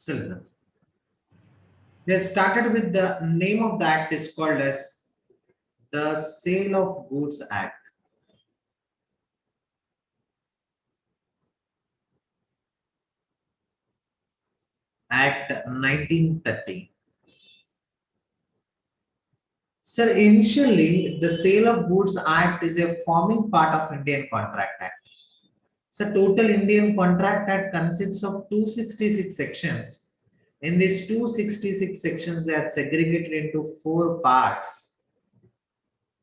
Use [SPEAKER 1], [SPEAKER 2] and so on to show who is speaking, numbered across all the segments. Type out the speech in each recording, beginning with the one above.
[SPEAKER 1] citizen. We have started with the name of the act is called as the Sale of Goods Act. Act 1930. Sir, initially the Sale of Goods Act is a forming part of Indian Contract Act. So total Indian Contract Act consists of 266 sections. In these 266 sections, they are segregated into four parts.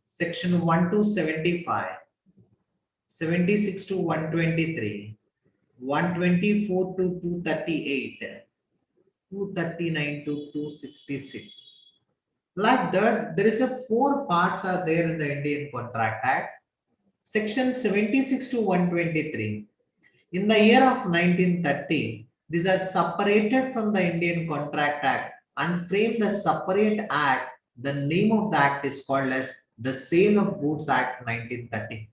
[SPEAKER 1] Section 1 to 75, 76 to 123, 124 to 238, 239 to 266. Like that, there is a four parts are there in the Indian Contract Act. Section 76 to 123. In the year of 1930, these are separated from the Indian Contract Act and framed a separate act. The name of the act is called as the Sale of Goods Act 1930.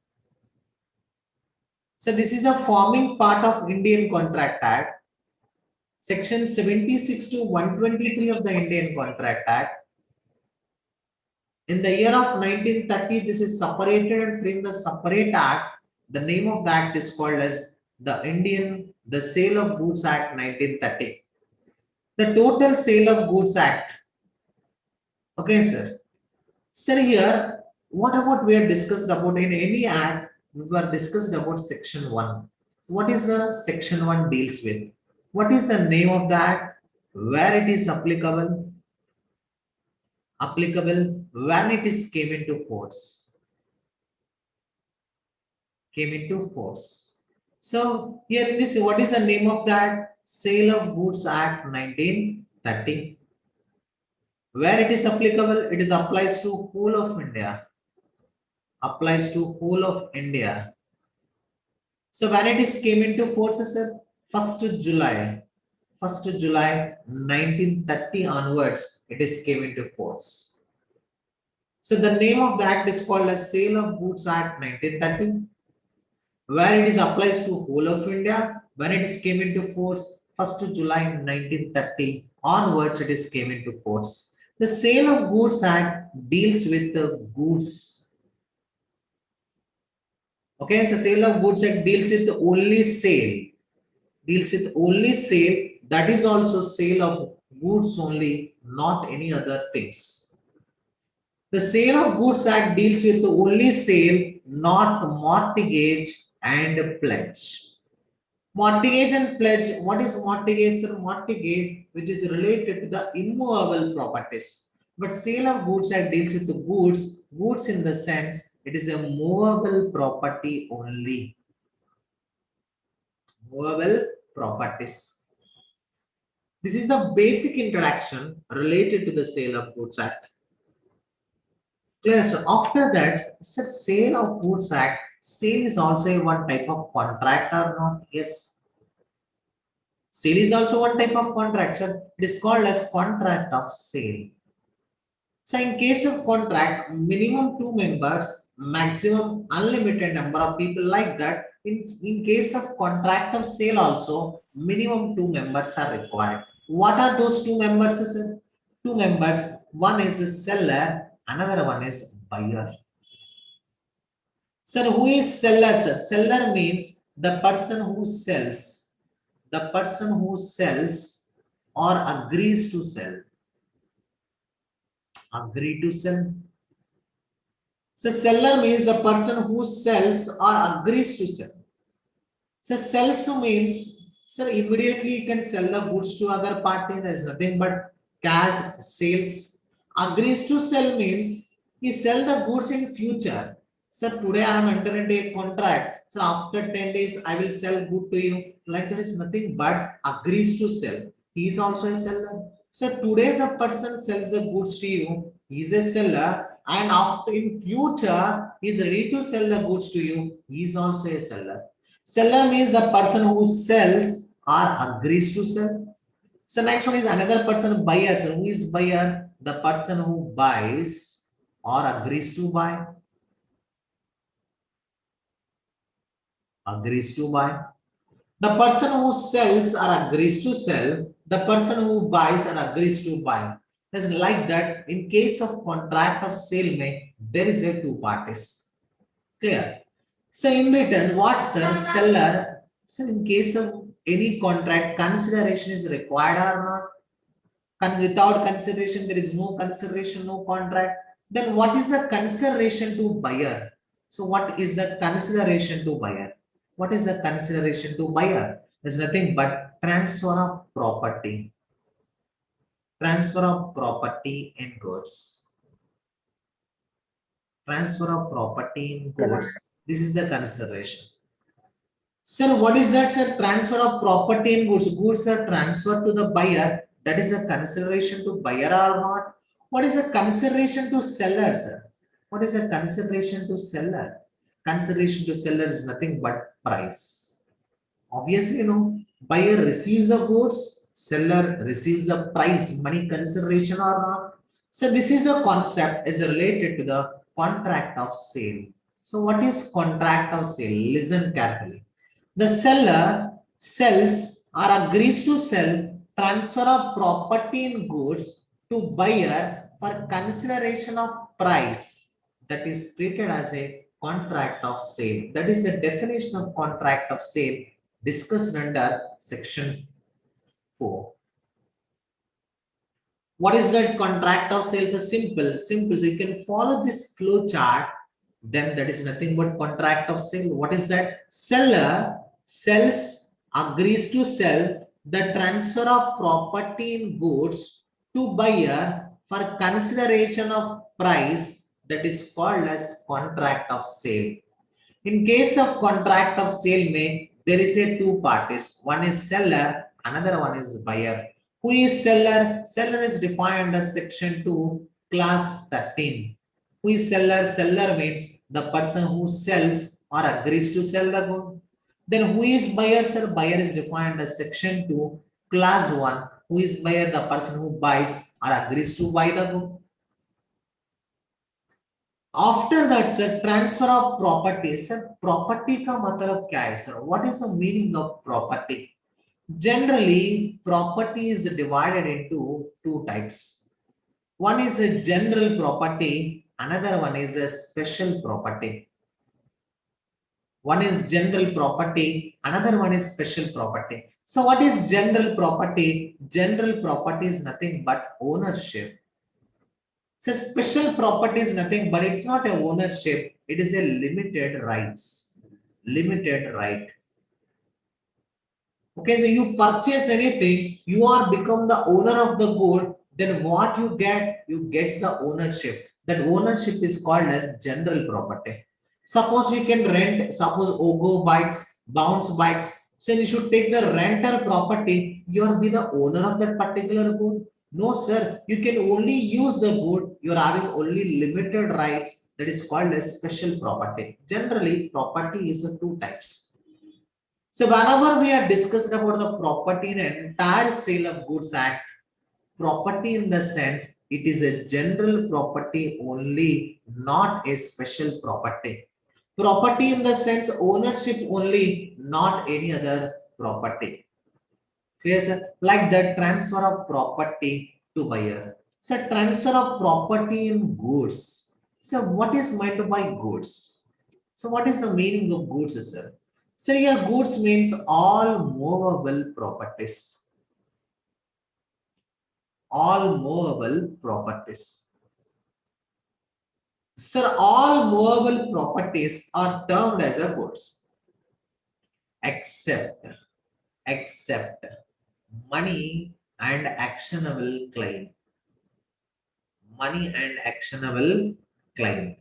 [SPEAKER 1] So this is the forming part of Indian Contract Act. Section 76 to 123 of the Indian Contract Act. In the year of 1930, this is separated and framed a separate act. The name of the act is called as the Sale of Goods Act 1930. The total Sale of Goods Act. Okay, sir. Sir, here, what about we have discussed about in any act, we were discussed about section 1. What is the section 1 deals with? What is the name of the act? Where it is applicable? Applicable when it is came into force. Came into force. So here in this, what is the name of that? Sale of Goods Act 1930. Where it is applicable, it is applies to whole of India. Applies to whole of India. So when it is came into force, sir, 1st July 1930 onwards, it is came into force. So the name of the act is called as Sale of Goods Act 1930. Where it is applies to whole of India, when it is came into force 1st July 1930 onwards, it is came into force. The Sale of Goods Act deals with the goods. Okay, so Sale of Goods Act deals with only sale. Deals with only sale. That is also sale of goods only, not any other things. The Sale of Goods Act deals with only sale, not mortgage and pledge. Mortgage and pledge. What is mortgage? Mortgage, which is related to the immovable properties. But Sale of Goods Act deals with the goods. Goods in the sense it is a movable property only. Movable properties. This is the basic introduction related to the Sale of Goods Act. Clear. So after that, Sale of Goods Act. Sale is also one type of contract or not? Yes. Sale is also one type of contract. So it is called as contract of sale. So in case of contract, minimum 2 members, maximum unlimited number of people like that. In case of contract of sale also, minimum 2 members are required. What are those 2 members? Sir? 2 members. One is a seller, another one is buyer. Sir, who is seller? Sir? Seller means the person who sells. The person who sells or agrees to sell. Agree to sell. So seller means the person who sells or agrees to sell. So sells means, sir, immediately you can sell the goods to other party. There is nothing but cash sales. Agrees to sell means he sell the goods in future. Sir, today I am entering a contract. So after 10 days I will sell good to you. Like there is nothing but agrees to sell. He is also a seller. So today the person sells the goods to you. He is a seller, and after in future he is ready to sell the goods to you. He is also a seller. Seller means the person who sells or agrees to sell. So next one is another person, buyer. So who is buyer? The person who buys or agrees to buy. Agrees to buy. The person who sells or agrees to sell, the person who buys or agrees to buy. It's like that. In case of contract of sale, there is a two parties. Clear. So in return, what sir, seller, so in case of any contract, consideration is required or not? Without consideration, there is no consideration, no contract. Then what is the consideration to buyer? So what is the consideration to buyer? What is the consideration to buyer? There's nothing but transfer of property. Transfer of property in goods. Transfer of property in goods. This is the consideration. Sir, what is that, sir? Transfer of property in goods. Goods are transferred to the buyer. That is a consideration to buyer or not? What is a consideration to seller, sir? What is a consideration to seller? Consideration to seller is nothing but price. Obviously, buyer receives the goods, seller receives the price, money consideration or not. So this is a concept is related to the contract of sale. So what is contract of sale? Listen carefully. The seller sells or agrees to sell transfer of property in goods to buyer for consideration of price that is treated as a contract of sale. That is the definition of contract of sale discussed under section 4. What is that contract of sales? A simple. So you can follow this flow chart. Then that is nothing but contract of sale. What is that? Seller sells, agrees to sell the transfer of property in goods to buyer for consideration of price that is called as contract of sale. In case of contract of sale, there is a two parties. One is seller, another one is buyer. Who is seller? Seller is defined as section 2, class 13. Who is seller? Seller means the person who sells or agrees to sell the good. Then who is buyer? Sir, buyer is defined as section 2, class 1. Who is buyer? The person who buys or agrees to buy the good. After that, sir, transfer of property. Sir, property का मतलब क्या है, sir? What is the meaning of property? Generally, property is divided into two types. One is a general property, another one is a special property. One is general property, another one is special property. So what is general property? General property is nothing but ownership. So special property is nothing but it's not a ownership, it is a limited rights. Limited right. Okay, so you purchase anything, you are become the owner of the good, then what you get the ownership. That ownership is called as general property. Suppose you can rent, suppose Ogo bikes, bounce bikes. So you should take the rental property, you are be the owner of that particular good. No, sir, you can only use the good, you are having only limited rights, that is called as special property. Generally, property is of two types. So whenever we are discussing about the property in an entire sale of goods act, property in the sense it is a general property only, not a special property. Property in the sense ownership only, not any other property. Clear, sir? Like the transfer of property to buyer. So transfer of property in goods. So what is meant by goods? So what is the meaning of goods, sir? So here goods means all movable properties. All movable properties. Sir, all movable properties are termed as a goods. Except money and actionable claim. Money and actionable claim.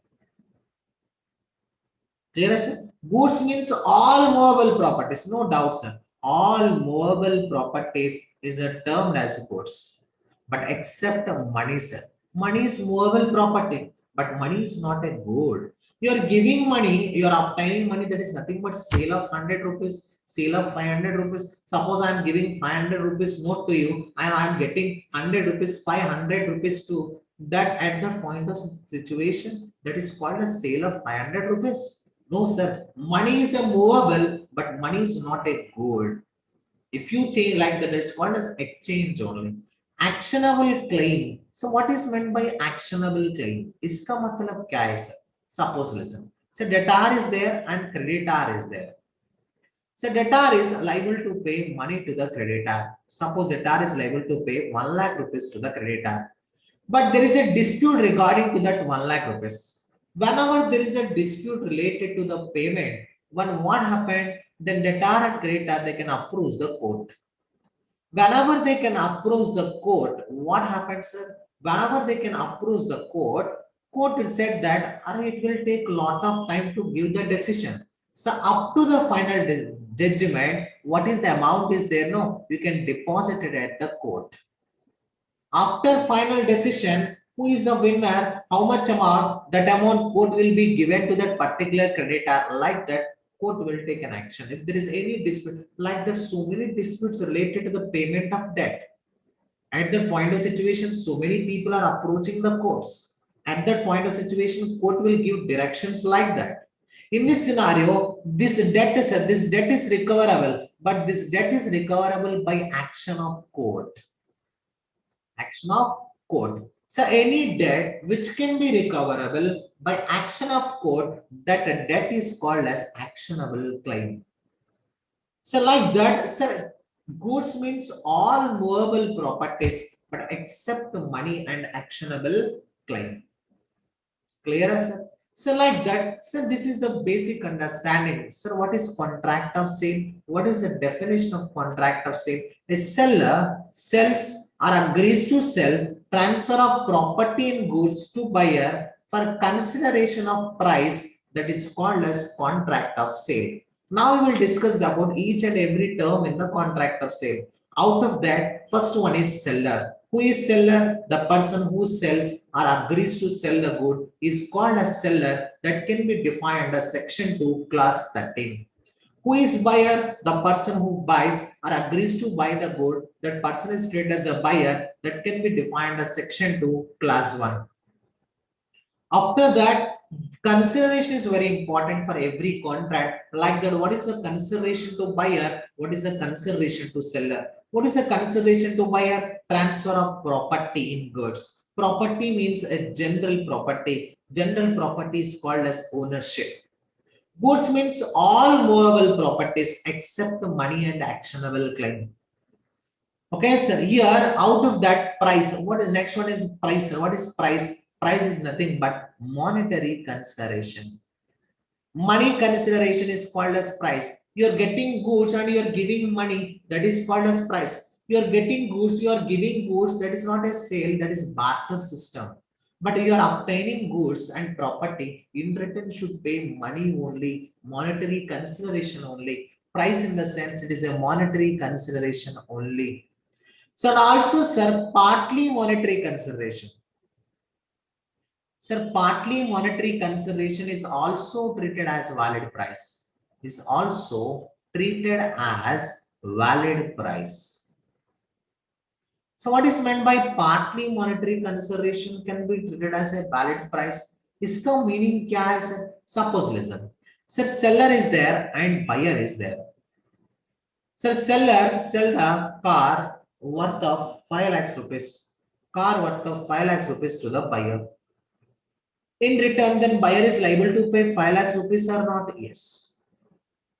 [SPEAKER 1] Clear, sir? Goods means all movable properties, no doubt, sir. All movable properties is a term as goods, but except money, sir. Money is movable property, but money is not a good. You are giving money, you are obtaining money, that is nothing but sale of 100 rupees, sale of 500 rupees. Suppose I am giving 500 rupees note to you, and I am getting 100 rupees, 500 rupees to that at the point of situation, that is called a sale of 500 rupees. No, sir. Money is a movable, but money is not a good. If you change like that, it's called as exchange only. Actionable claim. So what is meant by actionable claim? इसका मतलब क्या है sir? Suppose listen. So debtor is there and creditor is there. So debtor is liable to pay money to the creditor. Suppose debtor is liable to pay 1 lakh rupees to the creditor. But there is a dispute regarding to that 1 lakh rupees. Whenever there is a dispute related to the payment, when what happened, then debtor and creditor they can approach the court. Whenever they can approach the court, what happens, sir? Whenever they can approach the court will said that it will take lot of time to give the decision. So up to the final judgment, what is the amount is there? No, you can deposit it at the court. After final decision, who is the winner? How much amount? That amount court will be given to that particular creditor. Like that, court will take an action. If there is any dispute, like that, so many disputes related to the payment of debt. At that point of situation, so many people are approaching the courts. At that point of situation, court will give directions like that. In this scenario, this debt is recoverable, but this debt is recoverable by action of court. Action of court. So any debt which can be recoverable by action of court, that a debt is called as actionable claim. So like that, sir, goods means all movable properties, but except money and actionable claim. Clear, sir? So like that, sir, this is the basic understanding. Sir, what is contract of sale? What is the definition of contract of sale? A seller sells or agrees to sell transfer of property and goods to buyer for consideration of price, that is called as contract of sale. Now we will discuss about each and every term in the contract of sale. Out of that, first one is seller. Who is seller? The person who sells or agrees to sell the good is called as seller. That can be defined under section 2 class 13. Who is buyer? The person who buys or agrees to buy the good. That person is treated as a buyer. That can be defined as section 2 class 1. After that, consideration is very important for every contract. Like that, what is the consideration to buyer? What is the consideration to seller? What is the consideration to buyer? Transfer of property in goods. Property means a general property. General property is called as ownership. Goods means all movable properties except money and actionable claim. Okay, sir. Here, out of that price, what is next one is price. What is price? Price is nothing but monetary consideration. Money consideration is called as price. You're getting goods and you're giving money, that is called as price. You're getting goods, you're giving goods, that is not a sale, that is barter system. But you are obtaining goods and property, in return should pay money only, monetary consideration only. Price in the sense it is a monetary consideration only. So and also, sir, partly monetary consideration. Sir, partly monetary consideration is also treated as valid price. Is also treated as valid price. So what is meant by partly monetary consideration can be treated as a valid price? इसका meaning क्या है sir? Suppose listen. Sir, seller is there and buyer is there. Sir, seller sell a car worth of 5 lakhs rupees. Car worth of 5 lakhs rupees to the buyer. In return, then buyer is liable to pay 5 lakhs rupees or not? Yes.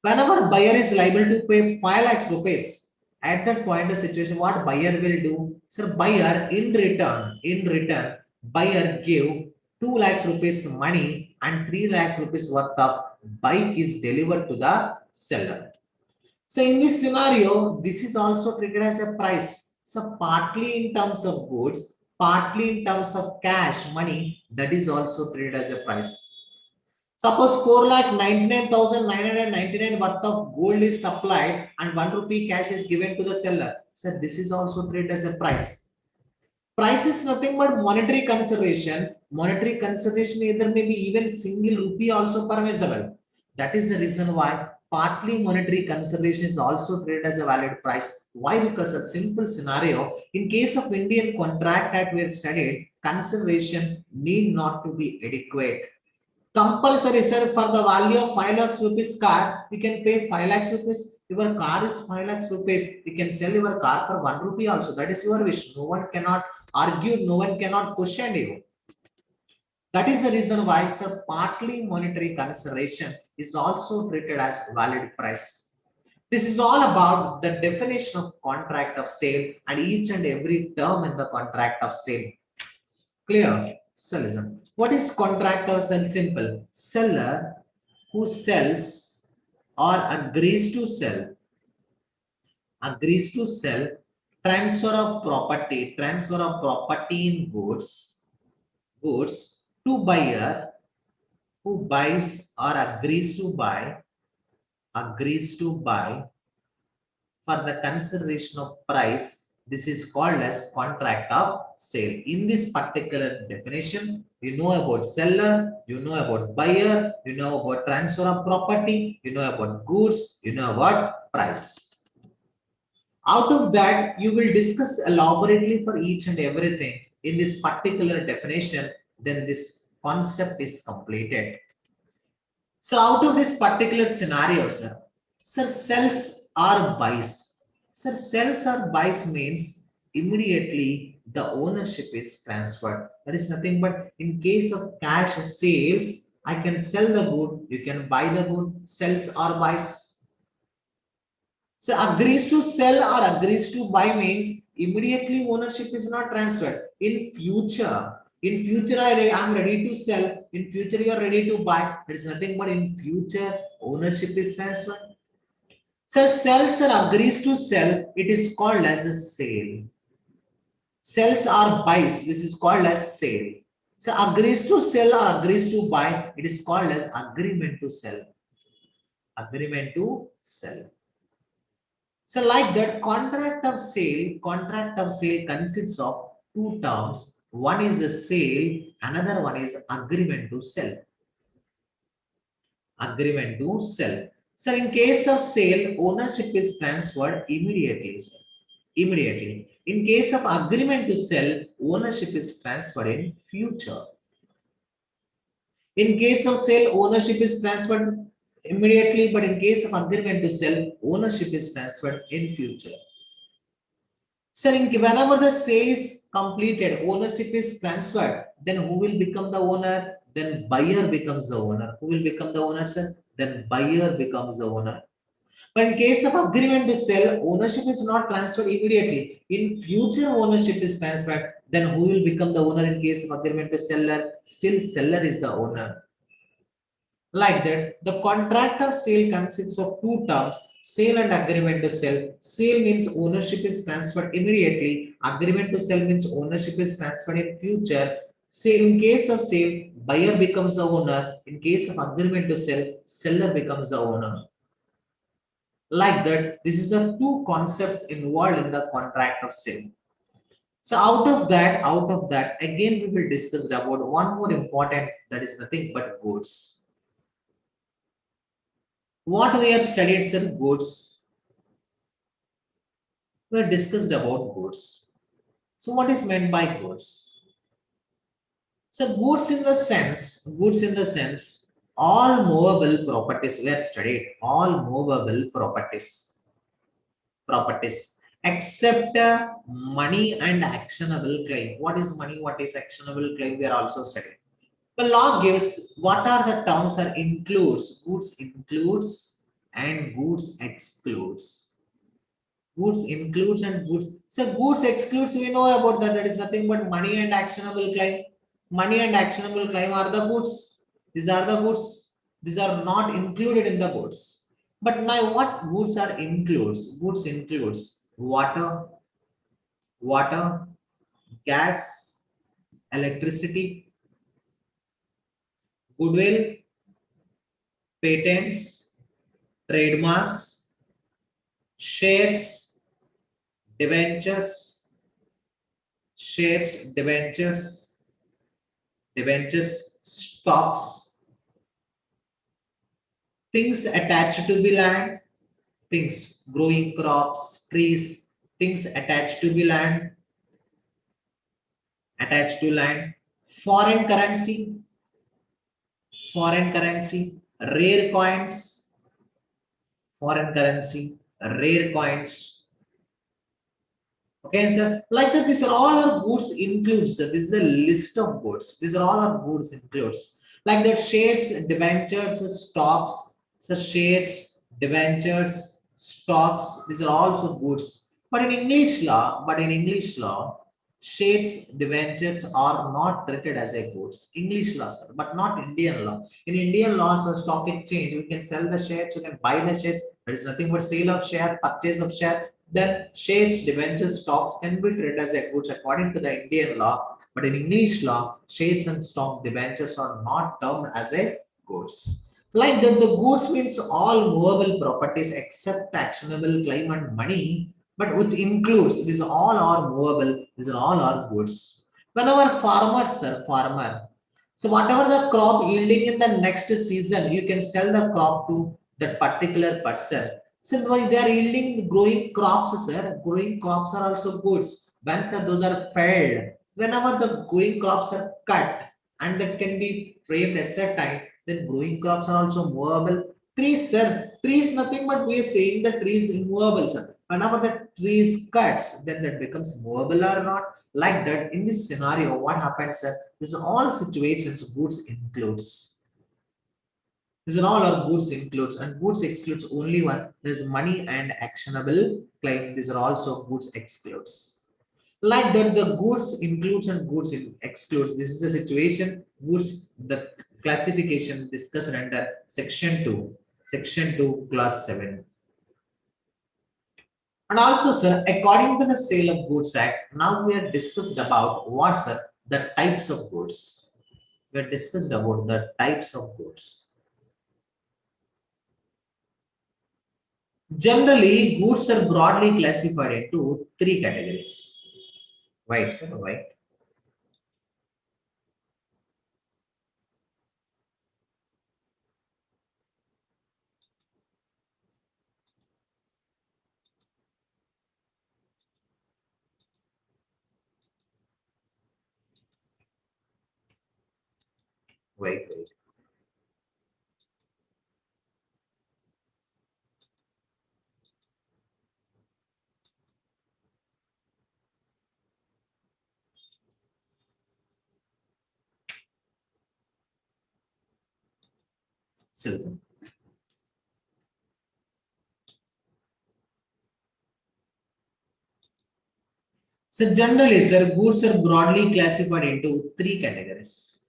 [SPEAKER 1] Whenever buyer is liable to pay 5 lakhs rupees, at that point of situation, what buyer will do? Sir, buyer in return, buyer give 2 lakhs rupees money and 3 lakhs rupees worth of bike is delivered to the seller. So in this scenario, this is also treated as a price. So partly in terms of goods, partly in terms of cash, money, that is also treated as a price. Suppose 4,99,999 worth of gold is supplied and 1 rupee cash is given to the seller. So this is also treated as a price. Price is nothing but monetary consideration. Monetary consideration either may be even single rupee also permissible. That is the reason why partly monetary consideration is also treated as a valid price. Why? Because a simple scenario, in case of Indian Contract Act we have studied, consideration need not to be adequate. Compulsory, sir, for the value of 5 lakhs rupees car, you can pay 5 lakhs rupees. Your car is 5 lakhs rupees. You can sell your car for 1 rupee also. That is your wish. No one cannot argue, no one cannot question you. That is the reason why, sir, partly monetary consideration is also treated as valid price. This is all about the definition of contract of sale and each and every term in the contract of sale. Clear? So listen. What is contract of sale? Simple. Seller who sells or agrees to sell, transfer of property in goods to buyer who buys or agrees to buy for the consideration of price. This is called as contract of sale. In this particular definition, you know about seller, you know about buyer, you know about transfer of property, you know about goods, you know about price. Out of that, you will discuss elaborately for each and everything in this particular definition. Then this concept is completed. So out of this particular scenario, sir, sells or buys. Sir, sells or buys means immediately the ownership is transferred. That is nothing but in case of cash sales, I can sell the good, you can buy the good, sells or buys. So agrees to sell or agrees to buy means immediately ownership is not transferred. In future I am ready to sell. In future you are ready to buy. There is nothing but in future ownership is transferred. So sells or agrees to sell. It is called as a sale. Sells or buys. This is called as sale. So agrees to sell or agrees to buy. It is called as agreement to sell. Agreement to sell. So like that, contract of sale consists of two terms. One is a sale, another one is agreement to sell. Agreement to sell. So in case of sale, ownership is transferred immediately. Sir. Immediately. In case of agreement to sell, ownership is transferred in future. In case of sale, ownership is transferred immediately, but in case of agreement to sell, ownership is transferred in future. Selling, whenever the sale is completed, ownership is transferred, then who will become the owner? Then buyer becomes the owner. Who will become the owner, sir? Then buyer becomes the owner. But in case of agreement to sell, ownership is not transferred immediately. In future, ownership is transferred. Then who will become the owner in case of agreement to seller? Still, seller is the owner. Like that, the contract of sale consists of two terms, sale and agreement to sell. Sale means ownership is transferred immediately. Agreement to sell means ownership is transferred in future. Say in case of sale, buyer becomes the owner. In case of agreement to sell, seller becomes the owner. Like that, this is the two concepts involved in the contract of sale. So out of that, again we will discuss about one more important, that is nothing but goods. What we have studied, sir, goods. We have discussed about goods. So what is meant by goods? So goods in the sense, all movable properties we have studied, all movable properties, except money and actionable claim. What is money? What is actionable claim? We are also studying. The law gives what are the terms are includes, goods includes and goods excludes. Goods includes and goods. So goods excludes, we know about that. That is nothing but money and actionable claim. Money and actionable claim are the goods. These are the goods. These are not included in the goods. But now what goods are includes? Goods includes water, gas, electricity, goodwill, patents, trademarks, shares, debentures, stocks, things attached to the land, things growing crops, trees, things attached to the land, foreign currency, foreign currency, rare coins, foreign currency, rare coins. Okay, sir. Like that, these are all our goods includes. Sir. This is a list of goods. These are all our goods includes. Like that, shares, debentures, stocks. So shares, debentures, stocks. These are also goods. But in English law, shares, debentures are not treated as a goods. English law, sir, but not Indian law. In Indian laws, a stock exchange, we can sell the shares, you can buy the shares. There is nothing but sale of share, purchase of share. Then shares, debentures, stocks can be treated as a goods according to the Indian law. But in English law, shares and stocks, debentures are not termed as a goods. Like that, the goods means all movable properties except actionable claim and money, but which includes these all are movable, these are all are goods. Whenever farmers, sir, farmer, so whatever the crop yielding in the next season, you can sell the crop to that particular person. So when they are yielding growing crops, sir, growing crops are also goods. When sir, those are felled, whenever the growing crops are cut and that can be framed as a time, then growing crops are also movable. Trees, sir, trees nothing but we are saying the trees immovable, sir. Whenever the trees cuts, then that becomes movable or not. Like that, in this scenario, what happens, sir? This all situations goods includes. These are all our goods includes, and goods excludes only one. There's money and actionable claim. These are also goods excludes. Like that, the goods includes and goods excludes. This is a situation. Goods, the classification discussed under section 2, class 7. And also, sir, according to the Sale of Goods Act, now we have discussed about what, sir, the types of goods. We have discussed about the types of goods. Generally, goods are broadly classified into three categories. Why, sir? Why? Wait. Citizen. So generally, sir, goods are broadly classified into three categories.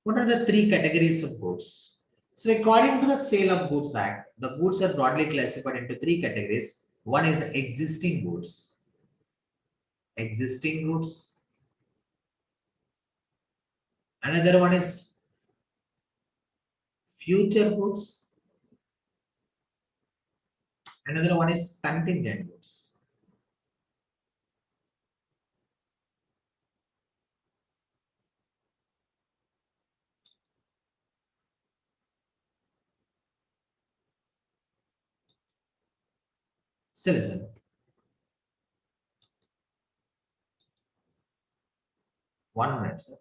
[SPEAKER 1] What are the three categories of goods? So according to the Sale of Goods Act, the goods are broadly classified into three categories. One is existing goods. Existing goods. Another one is future goods. Another one is contingent goods. Citizen. One minute, sir.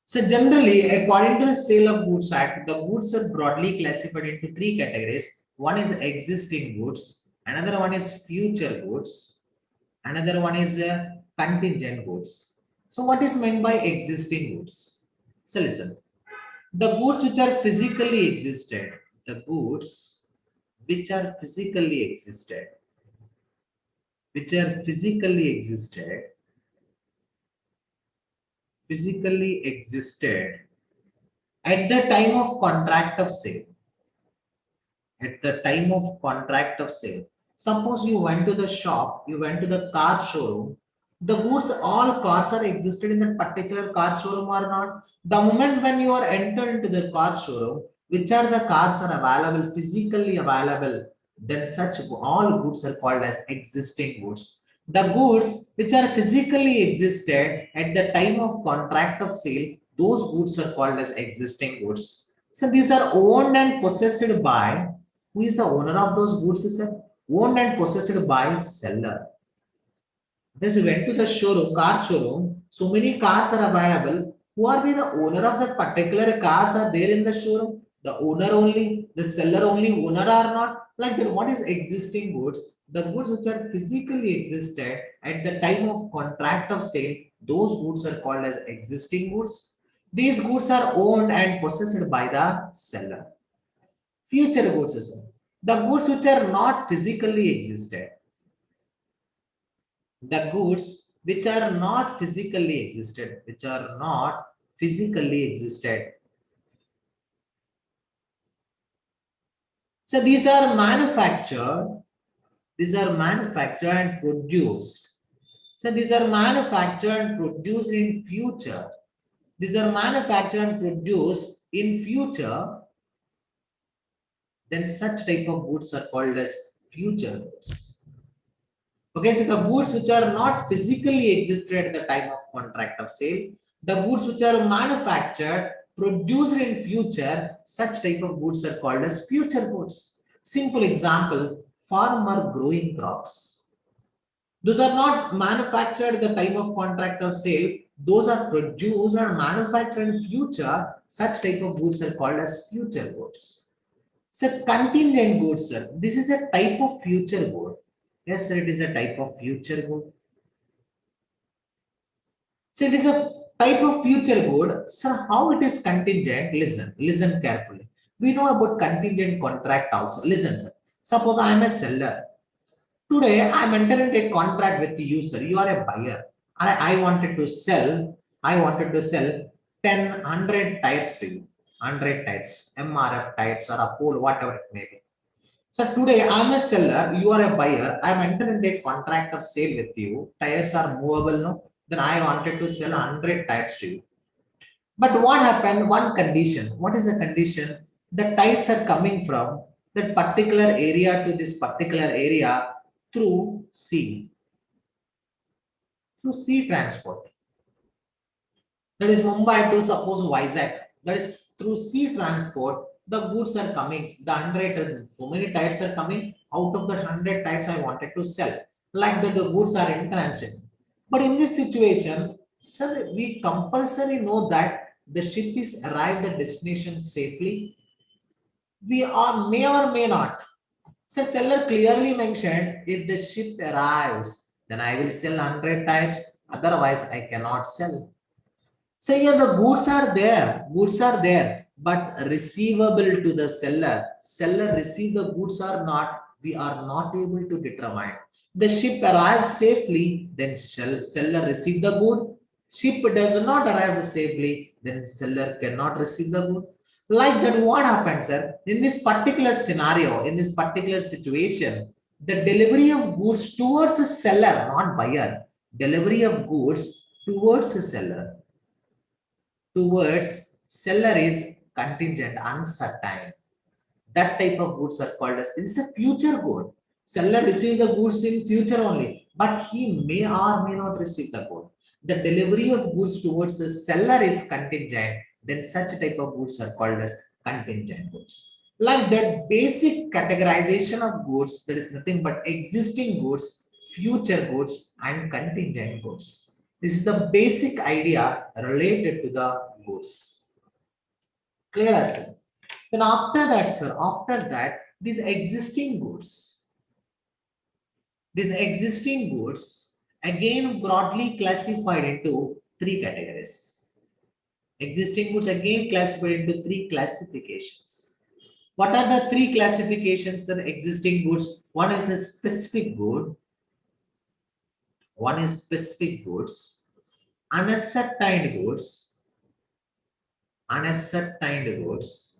[SPEAKER 1] So generally, according to the Sale of Goods Act, the goods are broadly classified into three categories. One is existing goods, another one is future goods, another one is contingent goods. So what is meant by existing goods? So listen, the goods which are physically existed, the goods which are physically existed, which are physically existed at the time of contract of sale. At the time of contract of sale. Suppose you went to the shop, you went to the car showroom, the goods, all cars are existed in that particular car showroom or not. The moment when you are entered into the car showroom, which are the cars are available, physically available, then such all goods are called as existing goods. The goods which are physically existed at the time of contract of sale, those goods are called as existing goods. So these are owned and possessed by, who is the owner of those goods, sir? Owned and possessed by seller. This went to the showroom, car showroom. So many cars are available. Who are be the owner of that particular cars are there in the showroom? The owner only, the seller only, owner are not. Like that, what is existing goods? The goods which are physically existed at the time of contract of sale, those goods are called as existing goods. These goods are owned and possessed by the seller. Future goods is the goods which are not physically existed. The goods which are not physically existed, which are not physically existed. So these are manufactured and produced. So these are manufactured and produced in future. These are manufactured and produced in future. Then such type of goods are called as future goods. Okay, so the goods which are not physically existed at the time of contract of sale, the goods which are manufactured, produced in future, such type of goods are called as future goods. Simple example, farmer growing crops. Those are not manufactured at the time of contract of sale. Those are produced or manufactured in future. Such type of goods are called as future goods. So contingent goods, sir. This is a type of future good. Yes, sir, it is a type of future good. So it is a type of future good. So how it is contingent? Listen carefully. We know about contingent contract also. Listen, sir. Suppose I am a seller. Today I am entering a contract with you, sir. You are a buyer. I wanted to sell. I wanted to sell 100 tires to you. 100 tires, MRF tires or a pole, whatever it may be. So today I'm a seller, you are a buyer. I'm entering a contract of sale with you. Tires are movable, no? Then I wanted to sell 100 tires to you. But what happened? One condition. What is the condition? The tires are coming from that particular area to this particular area through sea, through sea transport. That is Mumbai to suppose Vizag. That is through sea transport. The goods are coming. The 100, so many tires are coming. Out of the 100 tires, I wanted to sell. Like that, the goods are in transit. But in this situation, sir, we compulsory know that the ship is arrived at destination safely. We are may or may not. So seller clearly mentioned if the ship arrives, then I will sell 100 tires. Otherwise, I cannot sell. So here the goods are there, but receivable to the seller. Seller receive the goods or not, we are not able to determine. The ship arrives safely, then seller receive the good. Ship does not arrive safely, then seller cannot receive the good. Like that, what happens, sir? In this particular scenario, in this particular situation, the delivery of goods towards a seller, not buyer, delivery of goods towards a seller towards seller is contingent, uncertain. That type of goods are called as this is a future good. Seller receives the goods in future only, but he may or may not receive the good. The delivery of goods towards the seller is contingent, then such type of goods are called as contingent goods. Like that basic categorization of goods, there is nothing but existing goods, future goods, and contingent goods. This is the basic idea related to the goods. Clear, sir? Then after that, sir, after that, these existing goods again broadly classified into three categories. Existing goods again classified into three classifications. What are the three classifications, sir? Existing goods. One is a specific good. One is specific goods. Unascertained goods. Unascertained goods.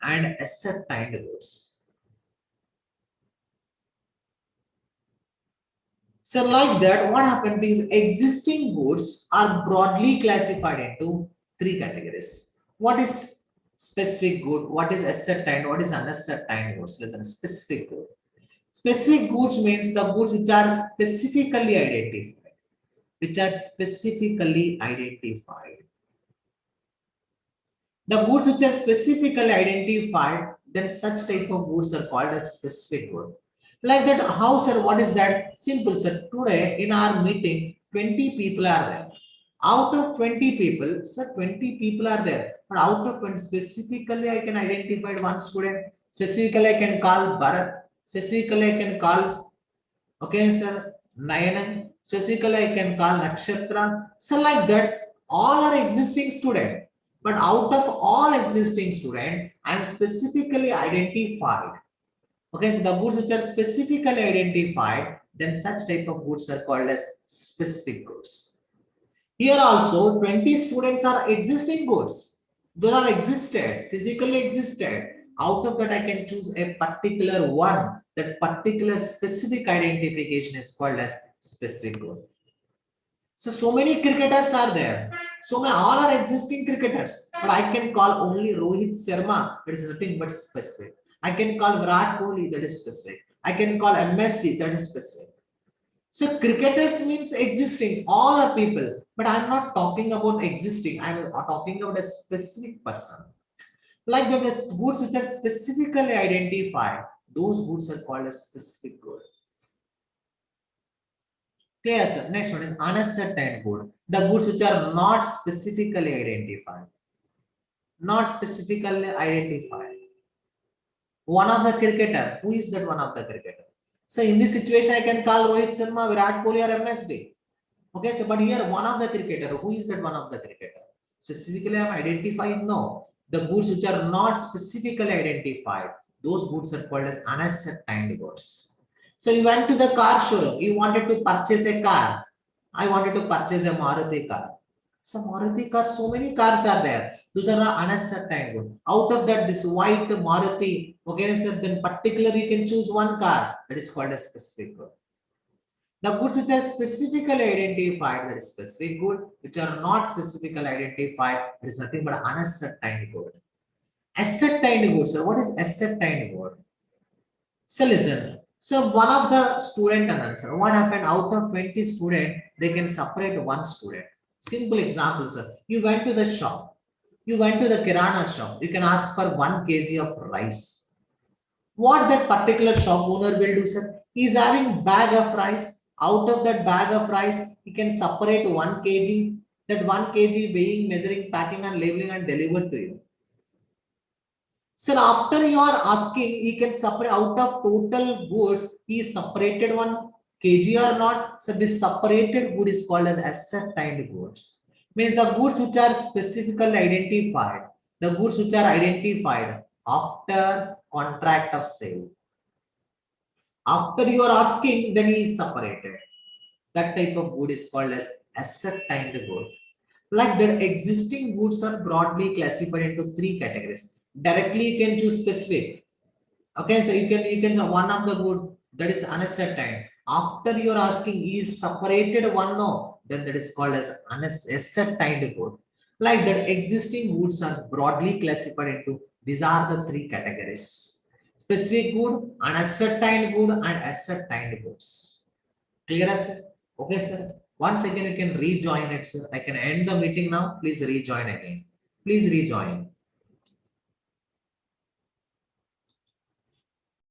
[SPEAKER 1] And ascertained goods. So like that, what happened? These existing goods are broadly classified into three categories. What is specific good? What is ascertained? What is unascertained goods? Listen, specific good. Specific goods means the goods which are specifically identified. Which are specifically identified. The goods which are specifically identified, then such type of goods are called as specific good. Like that, how sir, what is that? Simple sir, today in our meeting, 20 people are there. Out of 20 people, sir, 20 people are there. But out of 20, specifically I can identify one student. Specifically I can call Bharat. Specifically I can call, okay sir, Nayanan. Specifically I can call Nakshatra. So like that, all are existing student. But out of all existing student, I am specifically identified. Okay, so the goods which are specifically identified, then such type of goods are called as specific goods. Here also 20 students are existing goods. Those are existed, physically existed. Out of that, I can choose a particular one. That particular specific identification is called as specific good. So many cricketers are there. So many, all are existing cricketers. But I can call only Rohit Sharma. That is nothing but specific. I can call Virat Kohli. That is specific. I can call MSD. That is specific. So cricketers means existing. All are people. But I'm not talking about existing. I'm talking about a specific person. Like the goods which are specifically identified, those goods are called as specific good. Clear, sir. Next one is unascertained good. The goods which are not specifically identified. Not specifically identified. One of the cricketer. Who is that one of the cricketer? So in this situation, I can call Rohit Sharma, Virat Kohli, or MSD. Okay, so but here one of the cricketer. Who is that one of the cricketer? Specifically, I am identifying. No, the goods which are not specifically identified, those goods are called as unascertained goods. So you went to the car showroom. You wanted to purchase a car. I wanted to purchase a Maruti car. So Maruti car, so many cars are there. Those are unascertained good. Out of that, this white Maruti, okay, so then particularly you can choose one car that is called a specific good. The goods which are specifically identified, that is specific good, which are not specifically identified, that is nothing but unascertained good. Ascertained good, sir. What is ascertained good? So listen. So one of the student and answer. What happened out of 20 student, they can separate one student. Simple example, sir. You went to the shop. You went to the Kirana shop. You can ask for 1 kg of rice. What that particular shop owner will do, sir? He is having bag of rice. Out of that bag of rice, he can separate 1 kg. That 1 kg weighing, measuring, packing, and labeling and delivered to you. So after you are asking, he can separate out of total goods, he separated 1 kg or not. So this separated good is called as ascertained goods. Means the goods which are specifically identified, the goods which are identified after contract of sale. After you are asking, then he is separated. That type of good is called as ascertained good. Like the existing goods are broadly classified into 3 categories. Directly you can choose specific. Okay, so you can say one of the good that is unascertained. After you are asking is separated one, no, then that is called as ascertained good. Like that existing goods are broadly classified into these are the 3 categories: specific good, unascertained good, and ascertained goods. Clear, sir? Okay, sir. Once again, you can rejoin it, sir. I can end the meeting now. Please rejoin again. Please rejoin.